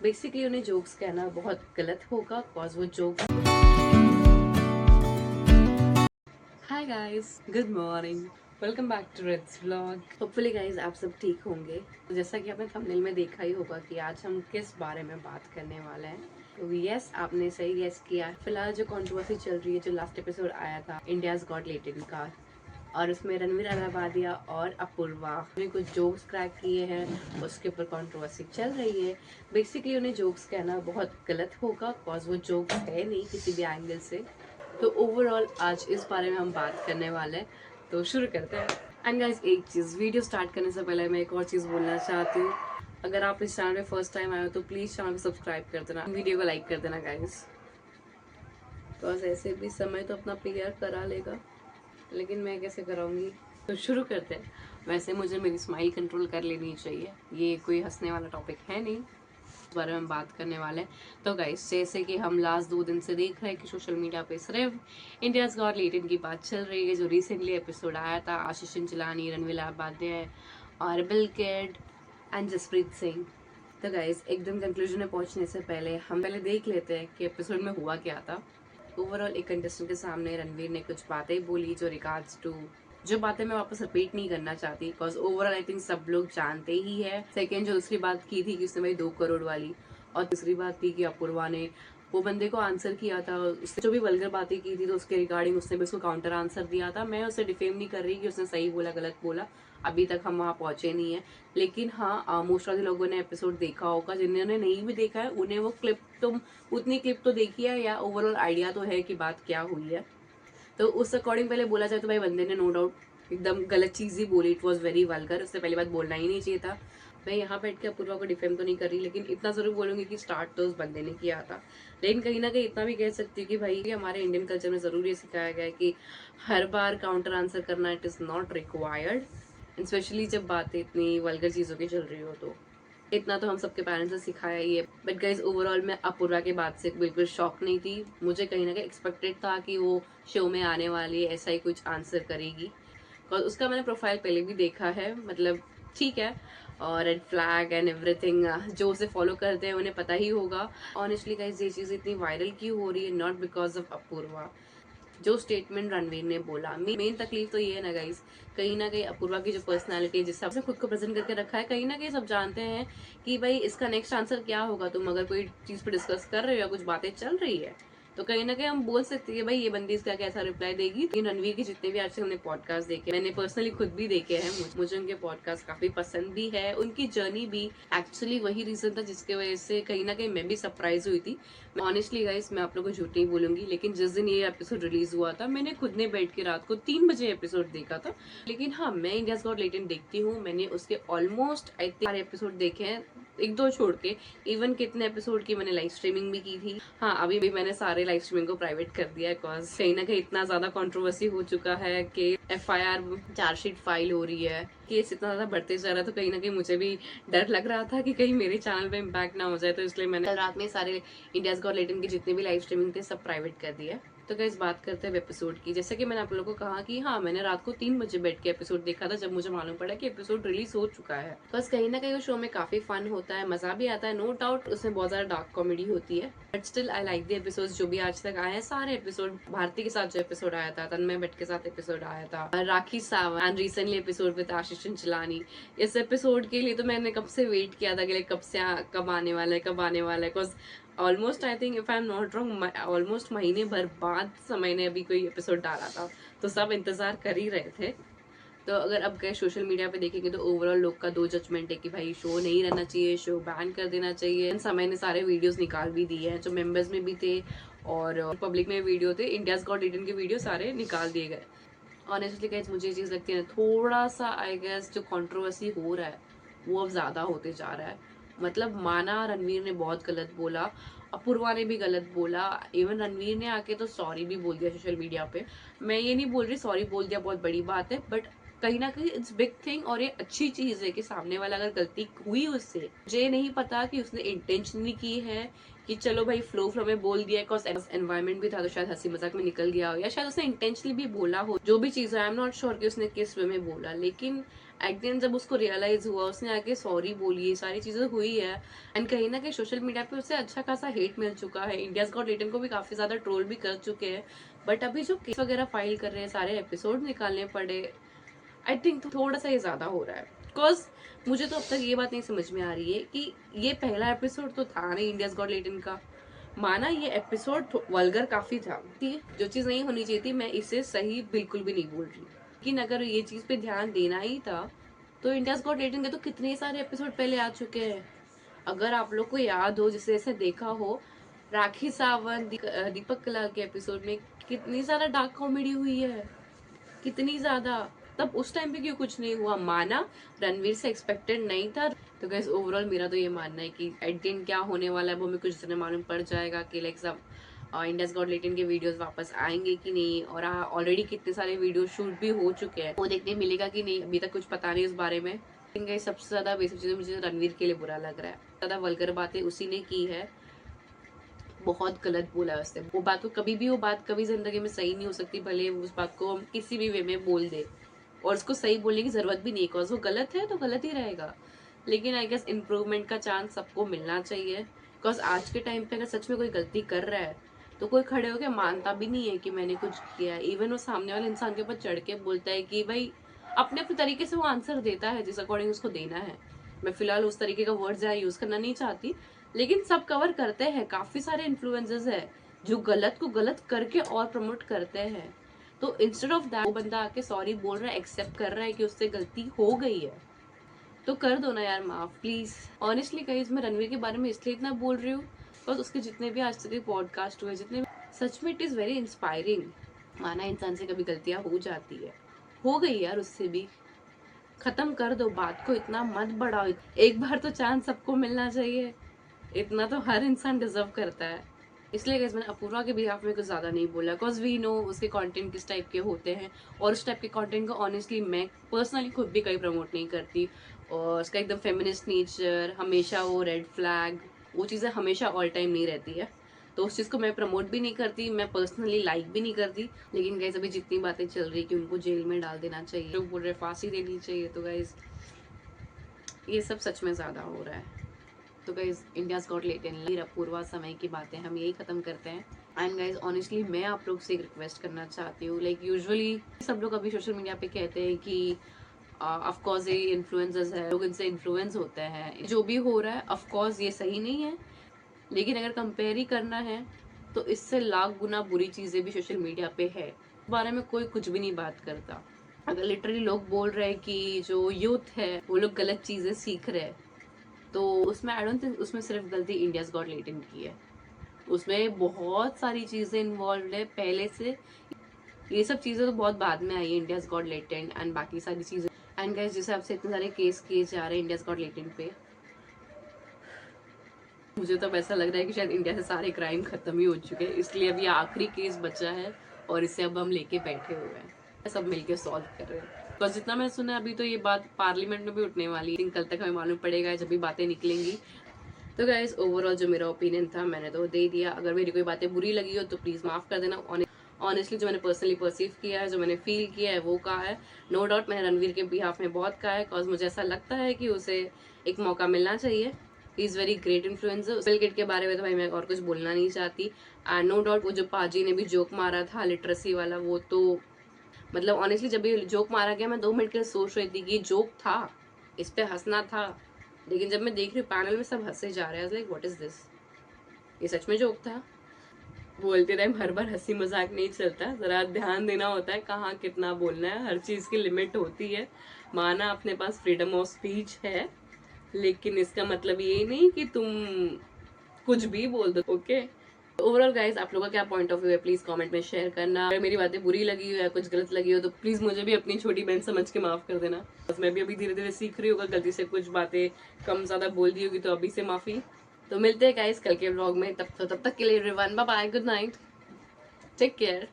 Basically उन्हें jokes कहना बहुत गलत होगा बिकॉज वो jokes. Hi guys, good morning, welcome back to Reds vlog. Hopefully guys आप सब ठीक होंगे। तो जैसा कि आपने थंबनेल में देखा ही होगा कि आज हम किस बारे में बात करने वाले हैं। तो यस, आपने सही गेस किया। फिलहाल जो कंट्रोवर्सी चल रही है, जो लास्ट एपिसोड आया था इंडियाज गॉट लेटेड का, और उसमें रणवीर अलाहाबादिया और अपूर्वा ने कुछ जोक्स क्रैक किए हैं, उसके ऊपर कंट्रोवर्सी चल रही है। बेसिकली उन्हें जोक्स कहना बहुत गलत होगा बिकॉज वो जोक्स है नहीं किसी भी एंगल से। तो ओवरऑल आज इस बारे में हम बात करने वाले हैं, तो शुरू करते हैं। एंड गाइस, एक चीज़ वीडियो स्टार्ट करने से पहले मैं एक और चीज़ बोलना चाहती हूँ। अगर आप इस चैनल पे फर्स्ट टाइम आए हो तो प्लीज़ चैनल को सब्सक्राइब कर देना, वीडियो को लाइक कर देना गाइस। बिकॉज ऐसे भी समय तो अपना पीआर करा लेगा, लेकिन मैं कैसे कराऊंगी। तो शुरू करते हैं। वैसे मुझे मेरी स्माइल कंट्रोल कर लेनी चाहिए, ये कोई हंसने वाला टॉपिक है नहीं, इस बारे में हम बात करने वाले हैं। तो गाइस, जैसे कि हम लास्ट 2 दिन से देख रहे हैं कि सोशल मीडिया पे सिर्फ इंडियाज गॉट लेटेड की बात चल रही है। जो रिसेंटली एपिसोड आया था, आशीष चिंचलानी, रणवीर अलाहाबादिया और बिल किड एंड जसप्रीत सिंह। तो गाइस, एकदम कंक्लूजन में पहुंचने से पहले हम पहले देख लेते हैं कि एपिसोड में हुआ क्या था। ओवरऑल एक कंटेस्टेंट के सामने रणवीर ने कुछ बातें बोली जो रिगार्ड्स टू, जो बातें मैं वापस रिपीट नहीं करना चाहती बिकॉज ओवरऑल आई थिंक सब लोग जानते ही है। सेकेंड जो दूसरी बात की थी कि उसने भाई 2 करोड़ वाली, और तीसरी बात थी कि अपूर्वा ने वो बंदे को आंसर किया था, उसने जो भी वल्गर बातें की थी तो उसके रिगार्डिंग उसने भी उसको काउंटर आंसर दिया था। मैं उसे डिफेम नहीं कर रही कि उसने सही बोला गलत बोला, अभी तक हम वहाँ पहुंचे नहीं है। लेकिन हाँ, मोस्ट ऑफ लोगों ने एपिसोड देखा होगा, जिन्होंने नहीं भी देखा है उन्हें वो क्लिप तो, उतनी क्लिप तो देखी है या ओवरऑल आइडिया तो है कि बात क्या हुई है। तो उस अकॉर्डिंग पहले बोला जाए तो भाई बंदे ने नो डाउट एकदम गलत चीज़ ही बोली, इट वॉज वेरी वल्गर, उससे पहली बात बोलना ही नहीं चाहिए था। मैं यहाँ बैठ के अपूर्वा को डिफेम तो नहीं कर रही, लेकिन इतना जरूर बोलूंगी कि स्टार्ट तो उस बंदे ने किया था। लेकिन कहीं ना कहीं इतना भी कह सकती हूँ कि भाई हमारे इंडियन कल्चर में जरूर ये सिखाया गया है कि हर बार काउंटर आंसर करना it is not required, specially जब बातें इतनी वल्गर चीज़ों की चल रही हो। तो इतना तो हम सबके पेरेंट्स ने सिखाया ही है। बट गाइज, ओवरऑल मैं अपूर्वा के बाद से बिल्कुल शॉक नहीं थी। मुझे कहीं ना कहीं एक्सपेक्टेड था कि वो शो में आने वाली ऐसा ही कुछ आंसर करेगी, और उसका मैंने प्रोफाइल पहले भी देखा है, मतलब ठीक है। और रेड फ्लैग एंड एवरीथिंग, जो उसे फॉलो करते हैं उन्हें पता ही होगा। ऑनेस्टली गाइज, ये चीज़ इतनी वायरल क्यों हो रही है, नॉट बिकॉज ऑफ अपूर्वा। जो स्टेटमेंट रणवीर ने बोला, मेन तकलीफ तो ये है ना गाइस, कहीं ना कहीं अपूर्वा की जो पर्सनालिटी है, जिस हिसाब से खुद को प्रेजेंट करके रखा है, कहीं ना कहीं सब जानते हैं कि भाई इसका नेक्स्ट आंसर क्या होगा। तुम अगर कोई चीज पे डिस्कस कर रहे हो या कुछ बातें चल रही है तो कहीं ना कहीं हम बोल सकते हैं भाई ये बंदी इसका कैसा रिप्लाई देगी। लेकिन रणवीर के जितने भी आज तक हमने पॉडकास्ट देखे, मैंने पर्सनली खुद भी देखे हैं, मुझे उनके पॉडकास्ट काफी पसंद भी है, उनकी जर्नी भी एक्चुअली वही रीजन था जिसकी वजह से कहीं ना कहीं मैं भी सरप्राइज हुई थी। ऑनेस्टली गाइस, मैं आप लोगों को झूठ नहीं बोलूंगी, लेकिन जिस दिन ये एपिसोड रिलीज हुआ था मैंने खुद ने बैठ के रात को 3 बजे एपिसोड देखा था। लेकिन हाँ, मैं इंडियाज गॉट लेटेड देखती हूँ, मैंने उसके ऑलमोस्ट आई थिंक 4 एपिसोड देखे हैं, एक दो छोड़ के। इवन कितने एपिसोड की मैंने लाइव स्ट्रीमिंग भी की थी। हाँ, अभी भी मैंने सारे लाइव स्ट्रीमिंग को प्राइवेट कर दिया है बिकॉज कहीं ना कहीं इतना ज्यादा कंट्रोवर्सी हो चुका है कि एफआईआर चार्जशीट फाइल हो रही है, केस इतना ज्यादा बढ़ते जा रहा है। तो कहीं ना कहीं मुझे भी डर लग रहा था कि कहीं मेरे चैनल पे इम्पैक्ट ना हो जाए, तो इसलिए मैंने कल रात में सारे इंडियाज गॉट लेटेड के जितने भी लाइव स्ट्रीमिंग थे सब प्राइवेट कर दिया। तो गाइस, बात करते हैं एपिसोड की। जैसे कि मैंने आप लोगों को कहा कि हाँ, मैंने रात को 3 बजे बैठ के एपिसोड देखा था जब मुझे मालूम पड़ा कि एपिसोड रिलीज हो चुका है। बस कहीं ना कहीं उस शो में काफी फन होता है, मजा भी आता है, नो डाउट उसमें बहुत ज्यादा डार्क कॉमेडी होती है, but still I like the episode जो भी आज तक आए हैं सारे एपिसोड। भारती के साथ जो एपिसोड आया था, तन्मय भट्ट के साथ एपिसोड आया था, Rakhi Sawant and recently episode with Ashish Chanchlani, इस एपिसोड के लिए तो मैंने कब से वेट किया था कि कब से कब आने वाला है, कब आने वाला है। Because almost I think if I am not wrong, almost महीने भर बाद समय ने अभी कोई एपिसोड डाला था, तो सब इंतजार कर ही रहे थे। तो अगर अब गए सोशल मीडिया पे देखेंगे तो ओवरऑल लोग का दो जजमेंट है कि भाई शो नहीं रहना चाहिए, शो बैन कर देना चाहिए। समय ने सारे वीडियोस निकाल भी दिए हैं, जो मेंबर्स में भी थे और पब्लिक में वीडियो थे, इंडियाज गॉट लेटेड के वीडियो सारे निकाल दिए गए। ऑनेस्टली गाइस, मुझे ये चीज़ लगती है थोड़ा सा आई गेस जो कंट्रोवर्सी हो रहा है वो अब ज़्यादा होते जा रहा है। मतलब माना रणवीर ने बहुत गलत बोला, अपूर्वा ने भी गलत बोला, इवन रणवीर ने आके तो सॉरी भी बोल दिया सोशल मीडिया पे। मैं ये नहीं बोल रही सॉरी बोल दिया बहुत बड़ी बात है, बट कहीं ना कहीं इट्स बिग थिंग, और ये अच्छी चीज है कि सामने वाला अगर गलती हुई उससे, मुझे नहीं पता कि उसने इंटेंशनली की है कि चलो भाई फ्लो में बोल दिया, बिकॉज एनवायरमेंट भी था तो शायद हंसी मजाक में निकल गया हो, या शायद उसने इंटेंशनली भी बोला हो, जो भी चीज है आई एम नॉट श्योर कि उसने किस वे में बोला। लेकिन एट द एंड जब उसको रियलाइज हुआ, उसने आके सॉरी बोली, ये सारी चीजें हुई है। एंड कहीं ना कहीं सोशल मीडिया पे उसे अच्छा खासा हेट मिल चुका है, इंडियाज गॉट टैलेंट को भी काफी ज्यादा ट्रोल भी कर चुके हैं। बट अभी जो केस वगैरह फाइल कर रहे हैं, सारे एपिसोड निकालने पड़े, आई थिंक थोड़ा सा ये ज्यादा हो रहा है। बिकॉज मुझे तो अब तक ये बात नहीं समझ में आ रही है कि ये पहला एपिसोड तो था नहीं इंडियाज गॉट टैलेंट का, माना ये एपिसोड वल्गर काफी था, जो चीज नहीं होनी चाहिए थी, मैं इसे सही बिल्कुल भी नहीं बोल रही, लेकिन अगर ये चीज पे ध्यान देना ही था तो इंडियाज गॉट टैलेंट के तो कितने सारे एपिसोड पहले आ चुके हैं। अगर आप लोग को याद हो, जिसे ऐसे देखा हो, राखी सावंत, दीपक कलाल के एपिसोड में कितनी ज्यादा डार्क कॉमेडी हुई है, कितनी ज्यादा। तब उस टाइम पे क्यों कुछ नहीं हुआ, माना रणवीर से एक्सपेक्टेड नहीं था। तो गाइस ओवरऑल मेरा तो ये मानना है कि एट द एंड क्या होने वाला है वो हमें कुछ दिन मालूम पड़ जाएगा कि लाइक सब इंडियाज गॉट टैलेंट के वीडियोस वापस आएंगे कि नहीं, और ऑलरेडी कितने सारे वीडियो शूट भी हो चुके हैं, वो देखने मिलेगा कि नहीं, अभी तक कुछ पता नहीं इस बारे में। सबसे ज्यादा बेसिक चीजें मुझे रणवीर के लिए बुरा लग रहा है, ज्यादा वल्गर बातें उसी ने की है, बहुत गलत बोला है उसने। वो बात को कभी भी, वो बात कभी जिंदगी में सही नहीं हो सकती, भले उस बात को हम किसी भी वे में बोल दे, और उसको सही बोलने की जरूरत भी नहीं है, बिकॉज वो गलत है तो गलत ही रहेगा। लेकिन आई गेस इम्प्रूवमेंट का चांस सबको मिलना चाहिए, बिकॉज आज के टाइम पे अगर सच में कोई गलती कर रहा है तो कोई खड़े होकर मानता भी नहीं है कि मैंने कुछ किया है। इवन वो सामने वाले इंसान के ऊपर चढ़ के बोलता है कि भाई अपने अपने तरीके से वो आंसर देता है जिस अकॉर्डिंग उसको देना है। मैं फिलहाल उस तरीके का वर्ड यहाँ यूज करना नहीं चाहती, लेकिन सब कवर करते हैं, काफी सारे इन्फ्लुएंसर्स है जो गलत को गलत करके और प्रमोट करते हैं। तो इंस्टेड ऑफ दैट वो बंदा आके सॉरी बोल रहा है, एक्सेप्ट कर रहा है कि उससे गलती हो गई है, तो कर दो ना यार माफ, प्लीज। ऑनेस्टली गाइस मैं रणवीर के बारे में इसलिए इतना बोल रही हूँ बिकॉज उसके जितने भी आज तक के पॉडकास्ट हुए, जितने सच में इट इज वेरी इंस्पायरिंग। माना इंसान से कभी गलतियां हो जाती है, हो गई यार, उससे भी खत्म कर दो बात को, इतना मत बढ़ाओ। एक बार तो चांस सबको मिलना चाहिए, इतना तो हर इंसान डिजर्व करता है। इसलिए गाइस मैंने अपूर्वा के बिहाफ में कुछ ज्यादा नहीं बोला, बिकॉज वी नो उसके कंटेंट किस टाइप के होते हैं, और उस टाइप के कंटेंट को ऑनेस्टली मैं पर्सनली खुद भी कहीं प्रमोट नहीं करती। और उसका एकदम फेमिनिस्ट नेचर, हमेशा वो रेड फ्लैग, वो चीज़ें हमेशा ऑल टाइम नहीं रहती है, तो उस चीज़ को मैं प्रमोट भी नहीं करती, मैं पर्सनली लाइक भी नहीं करती। लेकिन गाइस अभी जितनी बातें चल रही कि उनको जेल में डाल देना चाहिए, लोग बोल रहे फांसी देनी चाहिए, तो गाइस ये सब सच में ज़्यादा हो रहा है। तो guys India's got talent Apoorva Samay की बातें हम यही खत्म करते हैं। एंड गाइज ऑनेस्टली मैं आप लोग से एक रिक्वेस्ट करना चाहती हूँ, लाइक यूजुअली सब लोग अभी सोशल मीडिया पे कहते हैं कि ऑफ कोर्स ये इन्फ्लुएंसर्स है, लोग इनसे इन्फ्लुएंस होते हैं, जो भी हो रहा है ऑफ कोर्स ये सही नहीं है, लेकिन अगर कंपेयर ही करना है तो इससे लाख गुना बुरी चीजें भी सोशल मीडिया पे है, इस बारे में कोई कुछ भी नहीं बात करता। अगर लिटरली लोग बोल रहे हैं कि जो यूथ है वो लोग गलत चीजें सीख रहे हैं, तो उसमें आई डोंट थिंक उसमें सिर्फ गलती इंडियाज गॉट टैलेंट की है, उसमें बहुत सारी चीजें इन्वॉल्व है पहले से। ये सब चीजें तो बहुत बाद में आई है, इंडियाज गॉट टैलेंट एंड बाकी सारी चीजें। एंड गाइस जिस हिसाब से इतने सारे केस किए जा रहे हैं इंडियाज गॉट टैलेंट पे, मुझे तो ऐसा लग रहा है कि शायद इंडिया से सारे क्राइम खत्म ही हो चुके हैं, इसलिए अभी आखिरी केस बचा है और इसे अब हम लेके बैठे हुए हैं, सब मिलके सॉल्व कर रहे हैं। बस जितना मैंने सुना अभी तो ये बात पार्लियामेंट में भी उठने वाली है, कल तक हमें मालूम पड़ेगा जब भी बातें निकलेंगी। तो गाइस ओवरऑल जो मेरा ओपिनियन था मैंने तो दे दिया, अगर मेरी कोई बातें बुरी लगी हो तो प्लीज माफ कर देना। ऑनेस्टली जो मैंने पर्सनली परसीव किया है, जो मैंने फील किया है वो कहा है। नो डाउट मैंने रणवीर के बिहाफ में बहुत कहा है, बिकॉज मुझे ऐसा लगता है कि उसे एक मौका मिलना चाहिए, he is very great influencer. Bill Gates के बारे में तो भाई मैं और कुछ बोलना नहीं चाहती। एंड नो डाउट वो जो पाजी ने भी जोक मारा था लिटरेसी वाला, वो तो मतलब ऑनेस्टली जब ये जोक मारा गया मैं 2 मिनट के लिए सोच रही थी कि ये जोक था, इस पे हंसना था, लेकिन जब मैं देख रही हूँ पैनल में सब हंसे जा रहे हैं, लाइक व्हाट इज दिस, ये सच में जोक था। बोलते टाइम हर बार हंसी मजाक नहीं चलता, जरा ध्यान देना होता है कहाँ कितना बोलना है, हर चीज की लिमिट होती है। माना अपने पास फ्रीडम ऑफ स्पीच है, लेकिन इसका मतलब ये नहीं कि तुम कुछ भी बोल दो, ओके। ओवरऑल गाइज आप लोगों का क्या पॉइंट ऑफ व्यू है प्लीज कमेंट में शेयर करना। अगर मेरी बातें बुरी लगी हो या कुछ गलत लगी हो तो प्लीज मुझे भी अपनी छोटी बहन समझ के माफ कर देना, बस मैं भी अभी धीरे धीरे सीख रही हूँ, अगर गलती से कुछ बातें कम ज्यादा बोल दी होगी तो अभी से माफी। तो मिलते हैं गाइस कल के व्लॉग में, तब तक के लिए everyone bye bye, good night, take care.